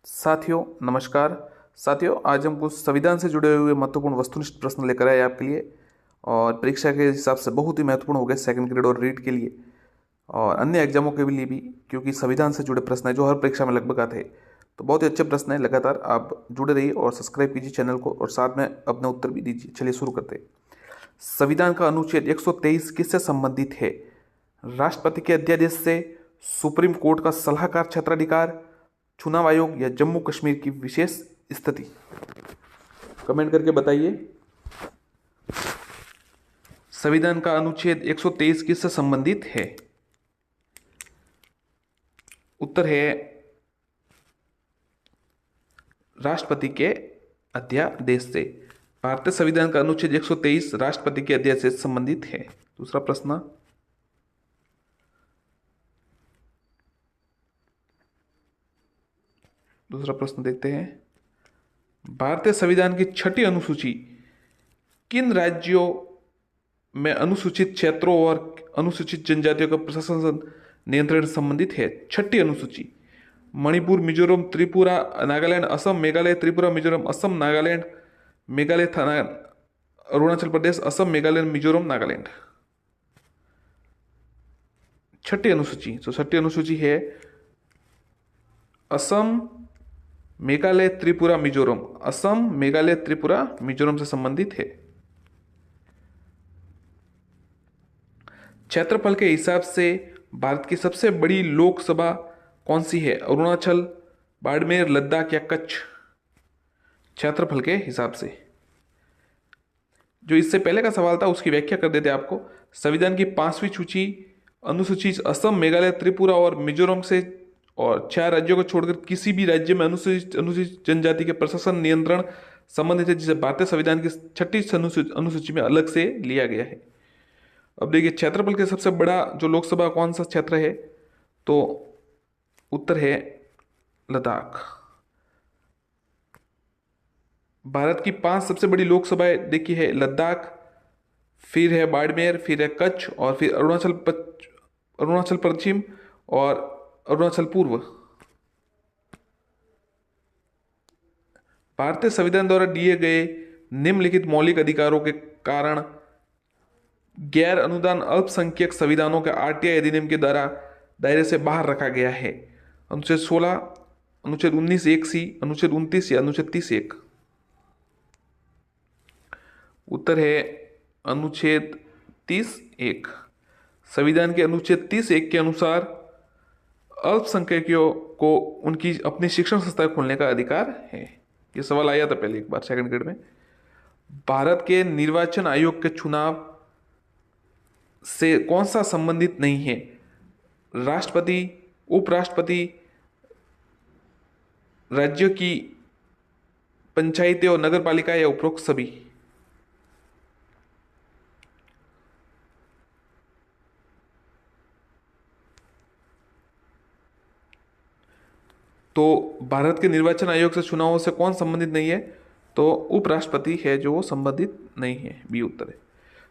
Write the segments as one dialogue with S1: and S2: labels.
S1: साथियों नमस्कार। साथियों, आज हम कुछ संविधान से जुड़े हुए महत्वपूर्ण वस्तुनिष्ठ प्रश्न लेकर आए आपके लिए और परीक्षा के हिसाब से बहुत ही महत्वपूर्ण हो गए सेकंड ग्रेड और रीट के लिए और अन्य एग्जामों के लिए भी, क्योंकि संविधान से जुड़े प्रश्न है जो हर परीक्षा में लगभग आते हैं। तो बहुत ही अच्छे प्रश्न है। लगातार आप जुड़े रहिए और सब्सक्राइब कीजिए चैनल को और साथ में अपने उत्तर भी दीजिए। चलिए शुरू करते हैं। संविधान का अनुच्छेद 123 किससे संबंधित है? राष्ट्रपति के अध्यादेश से, सुप्रीम कोर्ट का सलाहकार क्षेत्राधिकार, चुनाव आयोग या जम्मू कश्मीर की विशेष स्थिति? कमेंट करके बताइए। संविधान का अनुच्छेद 123 किससे संबंधित है? उत्तर है राष्ट्रपति के अध्यादेश से। भारतीय संविधान का अनुच्छेद 123 राष्ट्रपति के अध्यादेश से संबंधित है। दूसरा प्रश्न, देखते हैं। भारतीय संविधान की छठी अनुसूची किन राज्यों में अनुसूचित क्षेत्रों और अनुसूचित जनजातियों का प्रशासन नियंत्रण संबंधित है? छठी अनुसूची मणिपुर, मिजोरम, त्रिपुरा, नागालैंड, असम, मेघालय, त्रिपुरा, मिजोरम, असम, नागालैंड, मेघालय, अरुणाचल प्रदेश, असम, मेघालय, मिजोरम, नागालैंड। छठी अनुसूची, तो छठी अनुसूची है असम, मेघालय, त्रिपुरा, मिजोरम। असम, मेघालय, त्रिपुरा, मिजोरम से संबंधित है। क्षेत्रफल के हिसाब से भारत की सबसे बड़ी लोकसभा कौन सी है? अरुणाचल, बाड़मेर, लद्दाख या कच्छ? क्षेत्रफल के हिसाब से। जो इससे पहले का सवाल था उसकी व्याख्या कर देते आपको। संविधान की 5वीं सूची अनुसूची असम, मेघालय, त्रिपुरा और मिजोरम से और 4 राज्यों को छोड़कर किसी भी राज्य में अनुसूचित जनजाति के प्रशासन नियंत्रण संबंधित है, जिसे भारतीय संविधान की छठी अनुसूची में अलग से लिया गया है। अब देखिए, क्षेत्रफल के सबसे बड़ा जो लोकसभा कौन सा क्षेत्र है? तो उत्तर है लद्दाख। भारत की 5 सबसे बड़ी लोकसभाएं देखिए है लद्दाख, फिर है बाड़मेर, फिर है कच्छ और फिर अरुणाचल पश्चिम और अरुणाचल पूर्व। भारतीय संविधान द्वारा दिए गए निम्नलिखित मौलिक अधिकारों के कारण गैर अनुदान अल्पसंख्यक संविधानों के आरटीआई अधिनियम के द्वारा दायरे से बाहर रखा गया है। अनुच्छेद 16, अनुच्छेद 19(1)(c), अनुच्छेद 29 या अनुच्छेद 30(1)? उत्तर है अनुच्छेद 30(1). संविधान के अनुच्छेद 30(1) के अनुसार अल्पसंख्यकों को उनकी अपनी शिक्षण संस्था खोलने का अधिकार है। यह सवाल आया था पहले एक बार सेकंड ग्रेड में। भारत के निर्वाचन आयोग के चुनाव से कौन सा संबंधित नहीं है? राष्ट्रपति, उपराष्ट्रपति, राज्यों की पंचायतें और नगर पालिका या उपरोक्त सभी? तो भारत के निर्वाचन आयोग से चुनावों से कौन संबंधित नहीं है? तो उपराष्ट्रपति है जो संबंधित नहीं है। बी उत्तर है।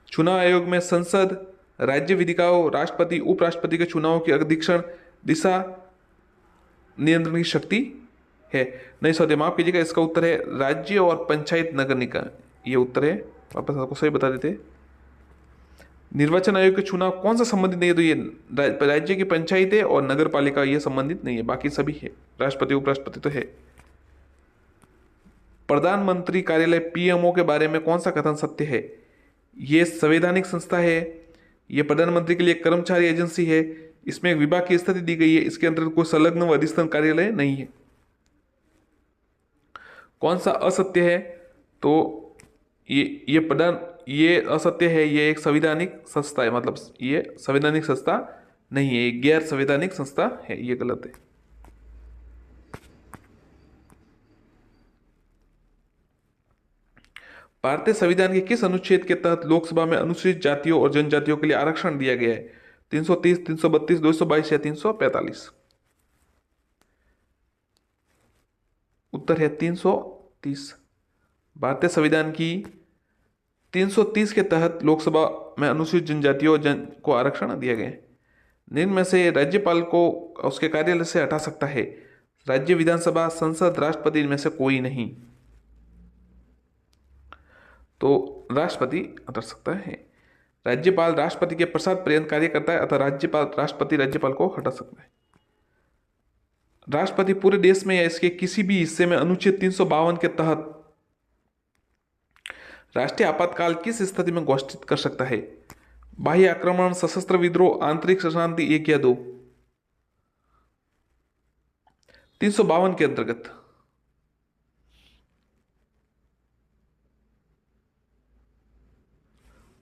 S1: चुनाव आयोग में संसद, राज्य विधिकाओं, राष्ट्रपति, उपराष्ट्रपति के चुनाव की अधीक्षण, दिशा नियंत्रण की शक्ति है। नहीं सौदे, माफ कीजिएगा, इसका उत्तर है राज्य और पंचायत नगर निकाय। ये उत्तर है। वापस आपको सही बता देते। निर्वाचन आयोग के चुनाव कौन सा संबंधित नहीं है? तो ये राज्य की पंचायतें और नगर पालिका ये संबंधित नहीं है, बाकी सभी है। राष्ट्रपति, उपराष्ट्रपति तो है। प्रधानमंत्री कार्यालय पीएमओ के बारे में कौन सा कथन सत्य है? ये संवैधानिक संस्था है, ये प्रधानमंत्री के लिए कर्मचारी एजेंसी है, इसमें एक विभाग की स्थिति दी गई है, इसके अंतर्गत कोई संलग्न व अधिस्थान कार्यालय नहीं है। कौन सा असत्य है? तो ये असत्य है। ये एक संवैधानिक संस्था है, मतलब ये संवैधानिक संस्था नहीं है, ये गैर संवैधानिक संस्था है। ये गलत है। भारतीय संविधान के किस अनुच्छेद के तहत लोकसभा में अनुसूचित जातियों और जनजातियों के लिए आरक्षण दिया गया है? 330, 332, 222 या 345? उत्तर है 330। भारतीय संविधान की 330 के तहत लोकसभा में अनुसूचित जनजातियों को आरक्षण दिया गया है। निम्न में से राज्यपाल को उसके कार्यालय से हटा सकता है? राज्य विधानसभा, संसद, राष्ट्रपति, इनमें से कोई नहीं। तो राष्ट्रपति हट सकता है। राज्यपाल राष्ट्रपति के प्रसाद पर्यंत कार्य करता है, अतः राज्यपाल राष्ट्रपति राज्यपाल को हटा सकता है। राष्ट्रपति पूरे देश में या इसके किसी भी हिस्से में अनुच्छेद 352 के तहत राष्ट्रीय आपातकाल किस स्थिति में घोषित कर सकता है? बाह्य आक्रमण, सशस्त्र विद्रोह, आंतरिक अशांति, 1 या 2? 352 के अंतर्गत।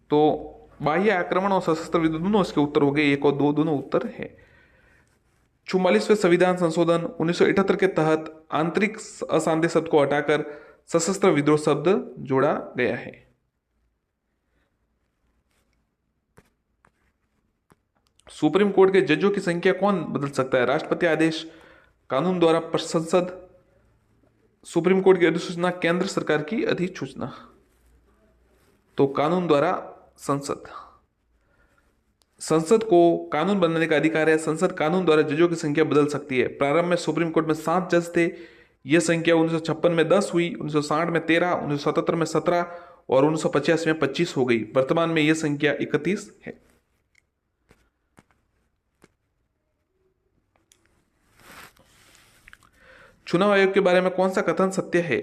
S1: तो बाह्य आक्रमण और सशस्त्र विद्रोह दोनों इसके उत्तर हो गए, 1 और 2 दोनों उत्तर है। 44वें संविधान संशोधन 1978 के तहत आंतरिक अशांति शब्द को हटाकर सशस्त्र विद्रोह शब्द जोड़ा गया है। सुप्रीम कोर्ट के जजों की संख्या कौन बदल सकता है? राष्ट्रपति आदेश, कानून द्वारा, संसद, सुप्रीम कोर्ट की अधिसूचना, केंद्र सरकार की अधिसूचना। तो कानून द्वारा संसद। संसद को कानून बनाने का अधिकार है। संसद कानून द्वारा जजों की संख्या बदल सकती है। प्रारंभ में सुप्रीम कोर्ट में 7 जज थे। यह संख्या 1956 में 10 हुई, 1960 में 13, 1977 में 17 और 1985 में 25 हो गई। वर्तमान में यह संख्या 31 है। चुनाव आयोग के बारे में कौन सा कथन सत्य है?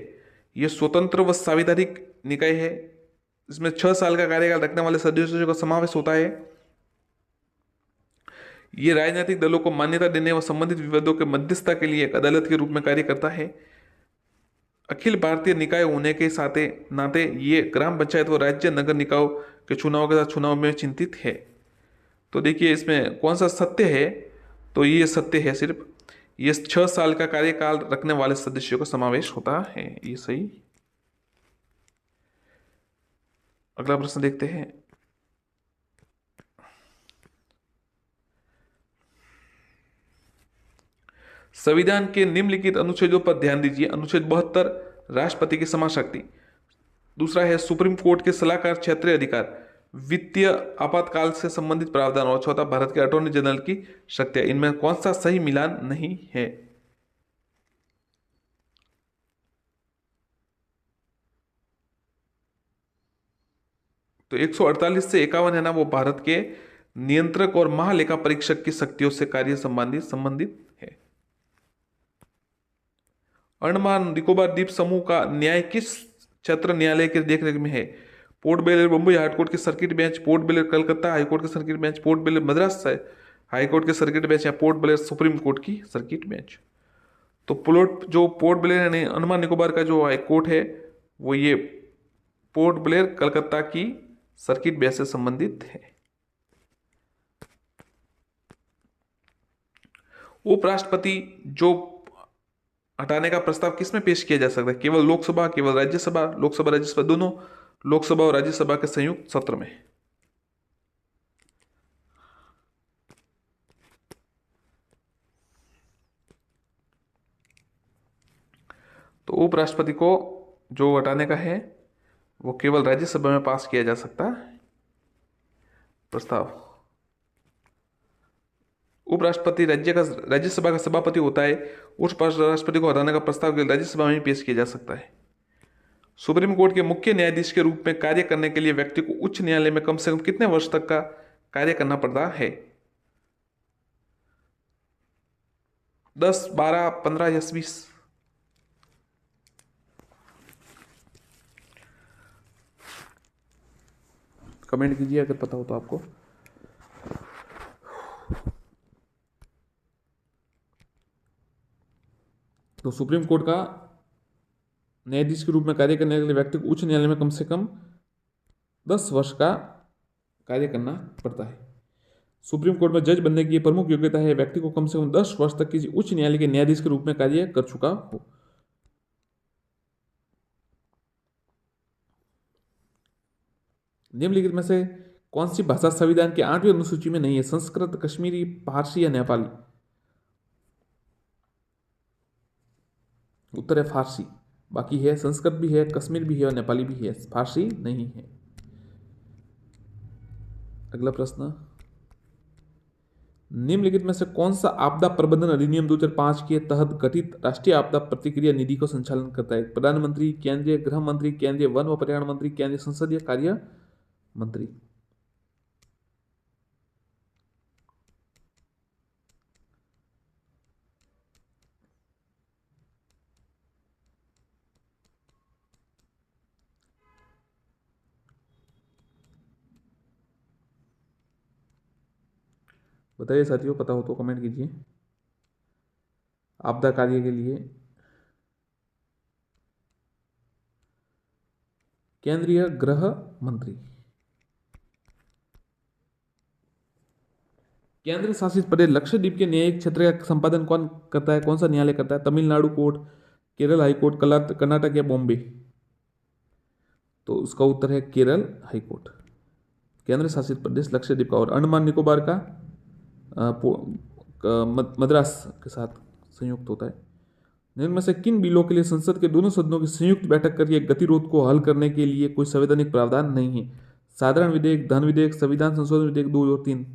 S1: यह स्वतंत्र व संवैधानिक निकाय है। इसमें 6 साल का कार्यकाल रखने वाले सदस्यों का समावेश होता है। यह राजनीतिक दलों को मान्यता देने व संबंधित विवादों के मध्यस्थता के लिए एक अदालत के रूप में कार्य करता है। अखिल भारतीय निकाय होने के नाते ये ग्राम पंचायत व राज्य नगर निकायों के चुनाव के साथ चुनाव में चिंतित है। तो देखिए इसमें कौन सा सत्य है? तो ये सत्य है, सिर्फ ये 6 साल का कार्यकाल रखने वाले सदस्यों का समावेश होता है। ये सही। अगला प्रश्न देखते हैं। संविधान के निम्नलिखित अनुच्छेदों पर ध्यान दीजिए। अनुच्छेद 72 राष्ट्रपति की समान शक्ति। दूसरा है सुप्रीम कोर्ट के सलाहकार क्षेत्रीय अधिकार, वित्तीय आपातकाल से संबंधित प्रावधान और चौथा भारत के अटॉर्नी जनरल की शक्तियां। इनमें कौन सा सही मिलान नहीं है? तो 148 से 51 है ना, वो भारत के नियंत्रक और महालेखा परीक्षक की शक्तियों से कार्य संबंधित है। अंडमान निकोबार द्वीप समूह का न्याय किस क्षेत्र न्यायालय के देखरेख में है? पोर्ट ब्लेयर बम्बई हाईकोर्ट के circuit bench, Port Blair Calcutta high court के circuit bench, Port Blair Madras high court के सर्किट बेंच या पोर्ट ब्लेयर सुप्रीम कोर्ट की सर्किट बेंच। तो पोर्ट ब्लेयर यानी अंडमान निकोबार का जो हाईकोर्ट है वो ये पोर्ट ब्लेयर कलकत्ता की सर्किट बेंच से संबंधित है। उपराष्ट्रपति जो हटाने का प्रस्ताव किसमें पेश किया जा सकता है? केवल लोकसभा, केवल राज्यसभा, लोकसभा राज्यसभा दोनों, लोकसभा और राज्यसभा के संयुक्त सत्र में। तो उपराष्ट्रपति को जो हटाने का है वो केवल राज्यसभा में पास किया जा सकता है प्रस्ताव। उपराष्ट्रपति राज्यसभा का सभापति होता है। उस राष्ट्रपति को हटाने का प्रस्ताव केवल राज्यसभा में पेश किया जा सकता है। सुप्रीम कोर्ट के मुख्य न्यायाधीश के रूप में कार्य करने के लिए व्यक्ति को उच्च न्यायालय में कम से कम कितने वर्ष तक का कार्य करना पड़ता है? 10, 12, 15 या 20? कमेंट कीजिए अगर पता हो तो आपको। तो सुप्रीम कोर्ट का न्यायाधीश के रूप में कार्य करने के लिए व्यक्ति को उच्च न्यायालय में कम से कम 10 वर्ष का कार्य करना पड़ता है। सुप्रीम कोर्ट में जज बनने की प्रमुख योग्यता है व्यक्ति को कम से कम 10 वर्ष तक किसी उच्च न्यायालय के न्यायाधीश के रूप में कार्य कर चुका हो। निम्नलिखित में से कौन सी भाषा संविधान के 8वीं अनुसूची में नहीं है? संस्कृत, कश्मीरी, फारसी या नेपाली? उत्तर है फारसी। बाकी है संस्कृत भी है, कश्मीर भी है और नेपाली भी है, फारसी नहीं है। अगला प्रश्न, निम्नलिखित में से कौन सा आपदा प्रबंधन अधिनियम 2005 के तहत गठित राष्ट्रीय आपदा प्रतिक्रिया निधि को संचालन करता है? प्रधानमंत्री, केंद्रीय गृह मंत्री, केंद्रीय वन व पर्यावरण मंत्री, केंद्रीय संसदीय कार्य मंत्री। बताइए साथियों, पता हो तो कमेंट कीजिए। आपदा कार्य के लिए केंद्रीय गृह मंत्री। केंद्र शासित प्रदेश लक्षद्वीप के न्यायिक क्षेत्र का संपादन कौन करता है? कौन सा न्यायालय करता है? Tamil Nadu court, Kerala high court, Karnataka या बॉम्बे? तो उसका उत्तर है केरल हाई कोर्ट। केंद्र शासित प्रदेश लक्षद्वीप का और अंडमान निकोबार का मद्रास के साथ संयुक्त होता है। निम्न में से किन बिलों के लिए संसद के दोनों सदनों की संयुक्त बैठक करके गतिरोध को हल करने के लिए कोई संवैधानिक प्रावधान नहीं है? साधारण विधेयक, धन विधेयक, संविधान संशोधन विधेयक, 2 और 3?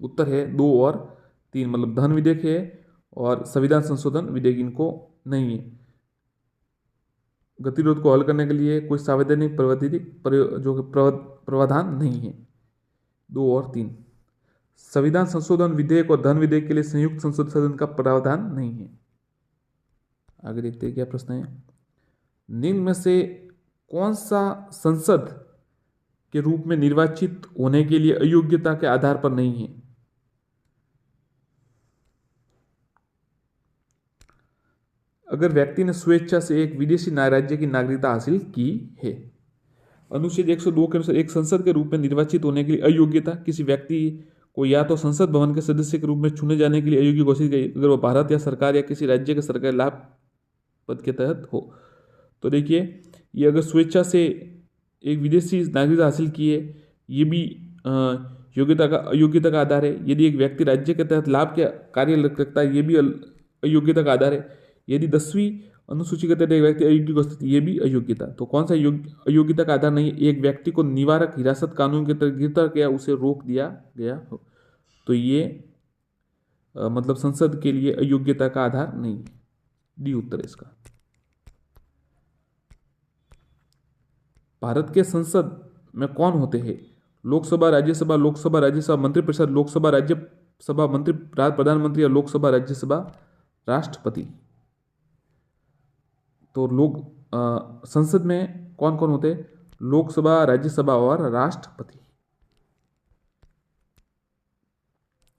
S1: उत्तर है 2 और 3, मतलब धन विधेयक है और संविधान संशोधन विधेयक इनको नहीं है। गतिरोध को हल करने के लिए कोई संवैधानिक प्रावधान नहीं है। 2 और 3, संविधान संशोधन विधेयक और धन विधेयक के लिए संयुक्त संसद सदन का प्रावधान नहीं है। आगे देखते हैं क्या प्रश्न है। निम्न में से कौन सा संसद के रूप में निर्वाचित होने के लिए अयोग्यता के आधार पर नहीं है? अगर व्यक्ति ने स्वेच्छा से एक विदेशी राज्य की नागरिकता हासिल की है। अनुच्छेद 102 के अनुसार एक संसद के रूप में निर्वाचित होने के लिए अयोग्यता किसी व्यक्ति को या तो संसद भवन के सदस्य के रूप में चुने जाने के लिए अयोग्य घोषित की अगर वह भारत या सरकार या किसी राज्य के सरकारी लाभ पद के तहत हो। तो देखिए, ये अगर स्वेच्छा से एक विदेशी नागरिकता हासिल की है, ये भी अयोग्यता का आधार है। यदि एक व्यक्ति राज्य के तहत लाभ के कार्य रखता है, ये भी अयोग्यता का आधार है। यदि 10वीं अनुसूची के तहत एक व्यक्ति अयोग्य घोषित, ये भी अयोग्यता। तो कौन सा अयोग्यता का आधार नहीं है? एक व्यक्ति को निवारक हिरासत कानून के तहत गिरफ्तार किया, उसे रोक दिया गया हो, तो ये मतलब संसद के लिए अयोग्यता का आधार नहीं है। डी उत्तर है इसका। भारत के संसद में कौन होते हैं? लोकसभा, राज्यसभा, लोकसभा राज्यसभा मंत्रिपरिषद, लोकसभा राज्यसभा मंत्री प्रधानमंत्री या लोकसभा राज्यसभा राष्ट्रपति। तो संसद में कौन कौन होते हैं? लोकसभा, राज्यसभा और राष्ट्रपति।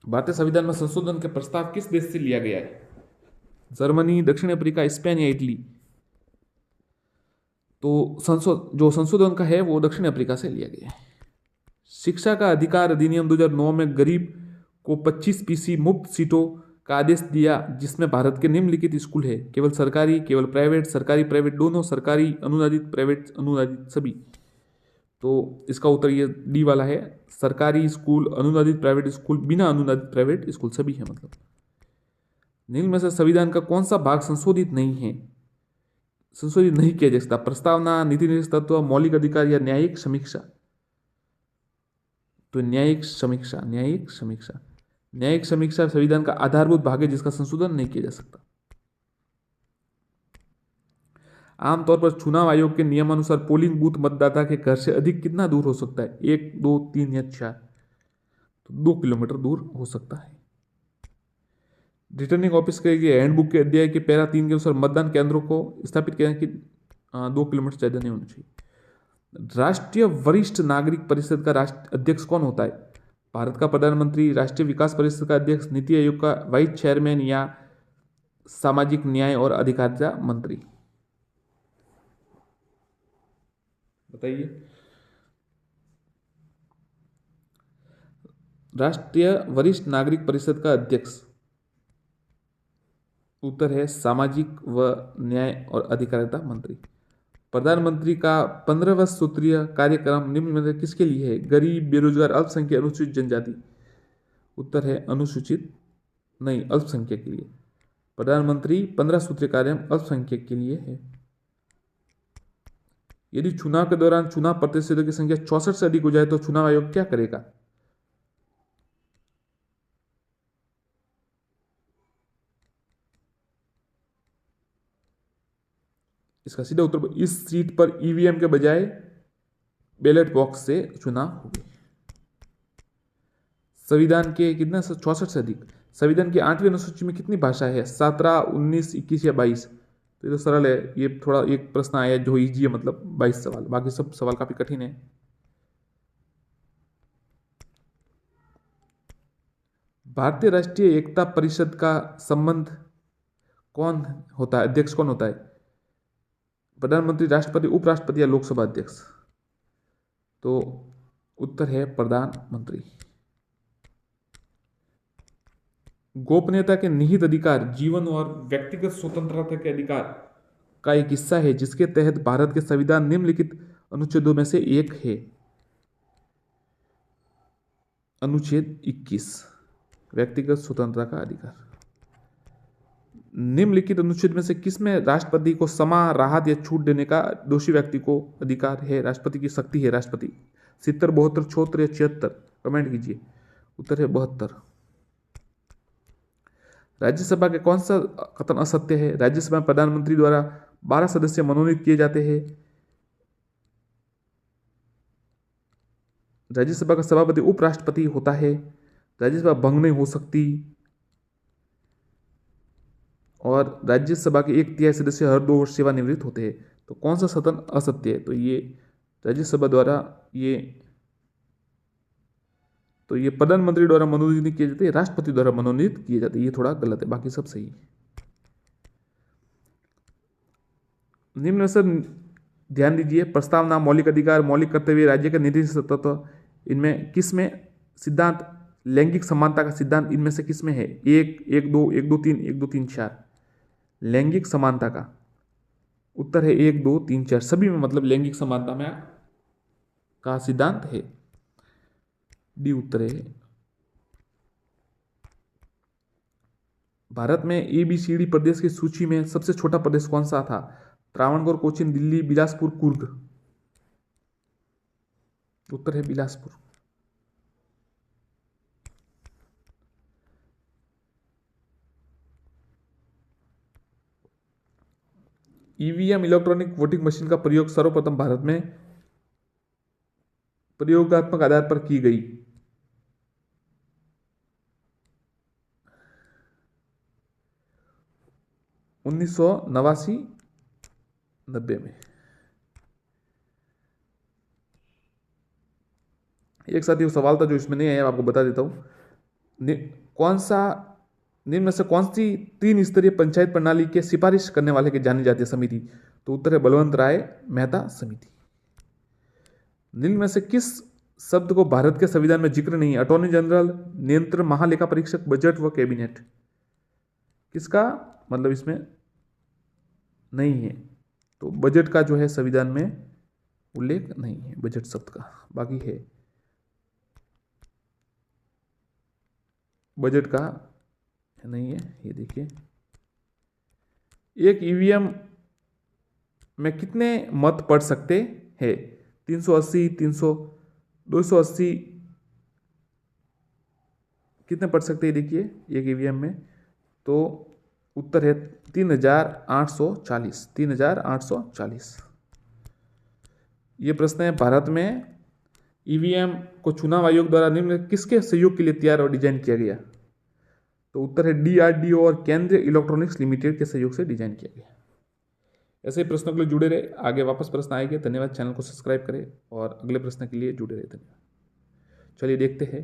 S1: भारतीय संविधान में संशोधन के प्रस्ताव किस देश से लिया गया है? जर्मनी, दक्षिण अफ्रीका, स्पेन या इटली? तो संशोधन का है वो दक्षिण अफ्रीका से लिया गया है। शिक्षा का अधिकार अधिनियम 2009 में गरीब को 25% मुफ्त सीटों का आदेश दिया, जिसमें भारत के निम्नलिखित स्कूल है? केवल सरकारी, केवल प्राइवेट, सरकारी प्राइवेट दोनों, सरकारी अनुदानित, प्राइवेट अनुदानित, सभी? तो इसका उत्तर ये डी वाला है, सरकारी स्कूल, अनुदानित प्राइवेट स्कूल, बिना अनुदानित प्राइवेट स्कूल, सभी है मतलब। निम्न में से संविधान का कौन सा भाग संशोधित नहीं किया जा सकता? प्रस्तावना, नीति निर्देश तत्व, मौलिक अधिकार या न्यायिक समीक्षा? तो न्यायिक समीक्षा संविधान का आधारभूत भाग है जिसका संशोधन नहीं किया जा सकता। आमतौर पर चुनाव आयोग के नियमानुसार पोलिंग बूथ मतदाता के घर से अधिक कितना दूर हो सकता है? 1, 2, 3 या 4? तो 2 किलोमीटर दूर हो सकता है। रिटर्निंग ऑफिस के हैंडबुक के अध्याय के पैरा 3 के अनुसार मतदान केंद्रों को स्थापित किया कि 2 किलोमीटर ज्यादा नहीं होना चाहिए। राष्ट्रीय वरिष्ठ नागरिक परिषद का राष्ट्रीय अध्यक्ष कौन होता है? भारत का प्रधानमंत्री, राष्ट्रीय विकास परिषद का अध्यक्ष, नीति आयोग का वाइस चेयरमैन या सामाजिक न्याय और अधिकारिता मंत्री? बताइए। राष्ट्रीय वरिष्ठ नागरिक परिषद का अध्यक्ष, उत्तर है सामाजिक व न्याय और अधिकारिता मंत्री। प्रधानमंत्री का 15वां सूत्रीय कार्यक्रम निम्न में से किसके लिए है? गरीब, बेरोजगार, अल्पसंख्यक, अनुसूचित जनजाति? उत्तर है अल्पसंख्यक के लिए। प्रधानमंत्री 15 सूत्रीय कार्यक्रम अल्पसंख्यक के लिए है। यदि चुनाव के दौरान चुनाव प्रतिशतों की संख्या 64 से अधिक हो जाए तो चुनाव आयोग क्या करेगा? इसका सीधा उत्तर, इस सीट पर ईवीएम के बजाय बैलेट बॉक्स से चुनाव होगी। संविधान के कितना 64 से अधिक, संविधान की 8वीं अनुसूची में कितनी भाषा है? 17, 19, 21 या 22? तो ये तो सरल है, ये थोड़ा एक प्रश्न आया जो इजी है, मतलब 22 सवाल, बाकी सब सवाल काफी कठिन है। भारतीय राष्ट्रीय एकता परिषद का संबंध कौन होता है, अध्यक्ष कौन होता है? प्रधानमंत्री, राष्ट्रपति, उपराष्ट्रपति या लोकसभा अध्यक्ष? तो उत्तर है प्रधानमंत्री। गोपनीयता के निहित अधिकार जीवन और व्यक्तिगत स्वतंत्रता के अधिकार का एक हिस्सा है जिसके तहत भारत के संविधान निम्नलिखित अनुच्छेदों में से एक है। अनुच्छेद 21, व्यक्तिगत स्वतंत्रता का अधिकार। निम्नलिखित अनुच्छेद में से किसमें राष्ट्रपति को क्षमा, राहत या छूट देने का दोषी व्यक्ति को अधिकार है? राष्ट्रपति की शक्ति है, राष्ट्रपति। 70, 72, 74 या 76? कमेंट कीजिए। उत्तर है 72। राज्यसभा के कौन सा कथन असत्य है? राज्यसभा में प्रधानमंत्री द्वारा 12 सदस्य मनोनीत किए जाते हैं। राज्यसभा का सभापति उपराष्ट्रपति होता है। राज्यसभा भंग नहीं हो सकती। और राज्यसभा के 1/3 सदस्य हर 2 वर्ष सेवानिवृत्त होते हैं। तो कौन सा कथन असत्य है? तो ये राज्यसभा द्वारा ये प्रधानमंत्री द्वारा मनोनीत नहीं किए जाते, राष्ट्रपति द्वारा मनोनीत किए जाते। ये थोड़ा गलत है, बाकी सब सही है। निम्न में से ध्यान दीजिए, प्रस्तावना, मौलिक अधिकार, मौलिक कर्तव्य, राज्य का निर्देश तत्व, इनमें किस में सिद्धांत लैंगिक समानता का सिद्धांत इनमें से किस में है? 1, 1, 2, 1, 2, 3, 1, 2, 3, 4? लैंगिक समानता का उत्तर है 1, 2, 3, 4 सभी में, मतलब लैंगिक समानता में का सिद्धांत है। डी उत्तर है। भारत में ABCD प्रदेश की सूची में सबसे छोटा प्रदेश कौन सा था? त्रावणकोर, कोचीन, दिल्ली, बिलासपुर, कुर्ग? उत्तर है Bilaspur. EVM electronic voting machine का प्रयोग सर्वप्रथम भारत में प्रयोगात्मक आधार पर की गई। 1989, 90 में। एक साथ ये सवाल था जो इसमें नहीं आया, आपको बता देता हूं। कौन सा निम्न में से कौन सी 3 स्तरीय पंचायत प्रणाली के सिफारिश करने वाले के जानी जाती है समिति? तो उत्तर है बलवंत राय मेहता समिति। निम्न में से किस शब्द को भारत के संविधान में जिक्र नहीं है? अटॉर्नी जनरल, नियंत्रण, महालेखा परीक्षक, बजट व कैबिनेट? किसका मतलब इसमें नहीं है? तो बजट का जो है संविधान में उल्लेख नहीं है, बजट शब्द का। बाकी है बजट का नहीं है। ये देखिए, एक ईवीएम में कितने मत पढ़ सकते हैं? 380, 300, 280? कितने पढ़ सकते हैं देखिए एक ईवीएम में? तो उत्तर है 3840। 3840। ये प्रश्न है, भारत में ईवीएम को चुनाव आयोग द्वारा निम्न किसके सहयोग के लिए तैयार और डिजाइन किया गया? तो उत्तर है DRDO और केंद्रीय इलेक्ट्रॉनिक्स लिमिटेड के सहयोग से डिजाइन किया गया। ऐसे ही प्रश्नों के लिए जुड़े रहे, आगे वापस प्रश्न आएंगे। धन्यवाद। चैनल को सब्सक्राइब करें और अगले प्रश्न के लिए जुड़े रहे। धन्यवाद। चलिए देखते हैं